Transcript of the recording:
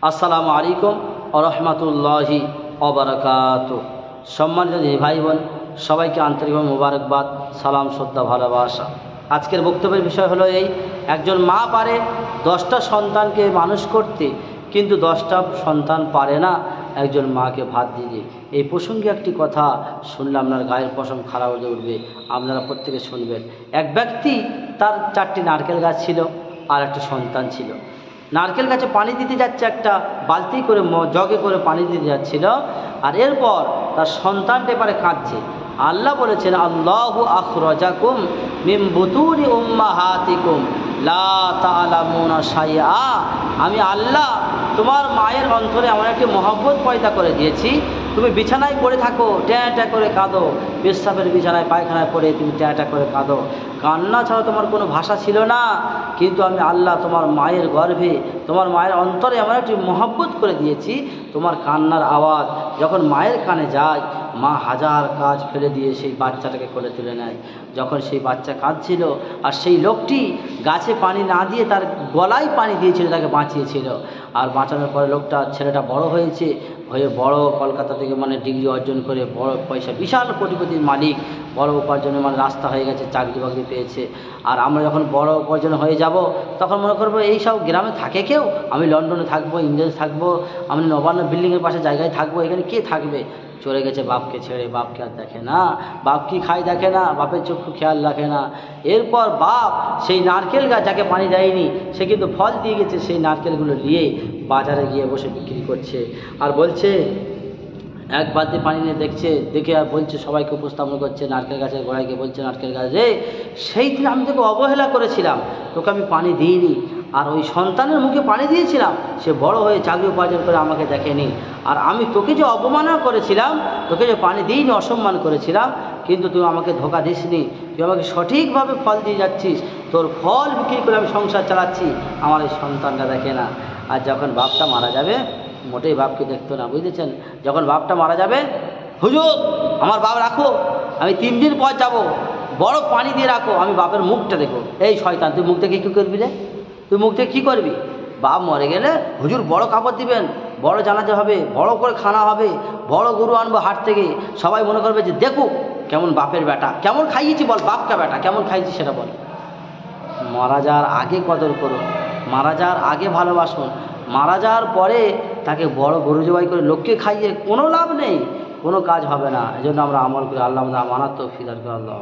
আসসালামু আলাইকুম ওয়া রাহমাতুল্লাহি ওয়া বারাকাতুহু। সম্মানিত ভাই বোন, সবাইকে আন্তরিকভাবে মোবারকবাদ, সালাম, শ্রদ্ধা, ভালোবাসা। আজকের বক্তব্যের বিষয় হলো এই, একজন মা পারে 10টা সন্তানকে মানুষ করতে, কিন্তু 10টা সন্তান পারে না একজন মাকে ভাত দিয়ে। এই প্রসঙ্গে একটি কথা শুনলে আপনার গায়ের পশম খাড়া হয়ে উঠবে, আপনারা প্রত্যেকে শুনবেন। এক ব্যক্তি, তার 4টি নারকেল গাছ ছিল আর একটি সন্তান ছিল। নারকেল গাছে পানি দিতে যাচ্ছে, একটা বালতি করে জগে করে পানি দিতে যাচ্ছিল, আর এরপর তার সন্তানটা এবারে কাঁদছে। আল্লাহ বলেছেন, আল্লাহু আখরাজাকুম মিন বুতুনি উম্মাহাতিকুম লা তা'লামুনা শাইআ। আমি আল্লাহ তোমার মায়ের অন্তরে এমন একটি মহব্বত পয়দা করে দিয়েছি, তুমি বিছানায় পড়ে থাকো, ট্যাঁ ট্যাঁ করে কাঁদো, পেশাবের বিছানায় পায়খানায় পড়ে তুমি ট্যাঁ ট্যাঁ করে কাঁদো, কান্না ছাড়া তোমার কোনো ভাষা ছিল না। কিন্তু আমি আল্লাহ তোমার মায়ের গর্ভে, তোমার মায়ের অন্তরে এমন একটি মহব্বত করে দিয়েছি, তোমার কান্নার আওয়াজ যখন মায়ের কানে যায়, মা হাজার কাজ ফেলে দিয়ে সেই বাচ্চাটাকে কোলে তুলে নেয়। যখন সেই বাচ্চা কাঁদছিল আর সেই লোকটি গাছে পানি না দিয়ে তার গলায় পানি দিয়েছিল, তাকে বাঁচিয়েছিল, আর বাঁচানোর পরে ছেলেটা বড় হয়েছে, হয়ে বড় কলকাতা থেকে ডিগ্রি অর্জন করে বড় পয়সা, বিশাল কোটিপতির মালিক, বড় উপার্জনের রাস্তা হয়ে গেছে, চাকরি বাকরি পেয়েছে। আর আমরা যখন বড় উপার্জন হয়ে যাব, তখন মনে করবো এই সব গ্রামে থাকে কেউ, আমি লন্ডনে থাকবো, ইংরেজ থাকবো, আমি নবান্ন বিল্ডিংয়ের পাশে জায়গায় থাকবো, এখানে কে থাকবে? চলে গেছে বাপকে ছেড়ে, বাপকে আর দেখে না, বাপ কি খায় দেখে না, বাপের চক্ষু খেয়াল রাখে না। এরপর বাপ সেই নারকেল গাছ যাকে পানি দেয়নি, সে কিন্তু ফল দিয়ে গেছে, সেই নারকেলগুলো নিয়ে বাজারে গিয়ে বসে বিক্রি করছে, আর বলছে, এক বালতি পানি নিয়ে দেখে আর বলছে, সবাইকে উপস্থাপন করছে, নারকেল গাছের গোড়ায় গিয়ে বলছে, নারকেল গাছ রে, সেই দিন আমি তোকে অবহেলা করেছিলাম, তোকে আমি পানি দিইনি, আর ওই সন্তানের মুখে পানি দিয়েছিলাম, সে বড় হয়ে চাকরি উপার্জন করে আমাকে দেখেনি, আর আমি তোকে যে অবমাননা করেছিলাম, তোকে যে পানি দিইনি, অসম্মান করেছিলাম, কিন্তু তুই আমাকে ধোঁকা দিসনি, তুই আমাকে সঠিকভাবে ফল দিয়ে যাচ্ছিস, তোর ফল বিক্রি করে আমি সংসার চালাচ্ছি, আমার এই সন্তানটা দেখে না। আর যখন বাপটা মারা যাবে, মোটেই বাপকে দেখতো না, বুঝেছেন? যখন বাপটা মারা যাবে, হুজুর আমার বাপ রাখো, আমি 3 দিন পর যাব, বড় পানি দিয়ে রাখো, আমি বাপের মুখটা দেখো। এই শয়তান, তুই মুখ দেখে কী করবি রে? তুই মুখ দেখে কী করবি? বাপ মরে গেলে হুজুর বড় কাপড় দিবেন, বড় জানাজা হবে, বড় করে খানা হবে, বড় গরু আনবো হাট থেকে, সবাই মনে করবে যে দেখো কেমন বাপের বেটা, কেমন খাইয়েছি বল, বাপকা বেটা কেমন খাইয়েছি সেটা বল। মারা যাওয়ার আগে কদর করুন, মারা যাওয়ার আগে ভালোবাসুন, মারা যাওয়ার পরে তাকে বড় গরু জবাই করে লোককে খাইয়ে কোনো লাভ নেই, কোনো কাজ হবে না। এই জন্য আমরা আমল করি। আল্লাহ আমাদের আমানত তৌফিক দান করুন। আল্লাহ।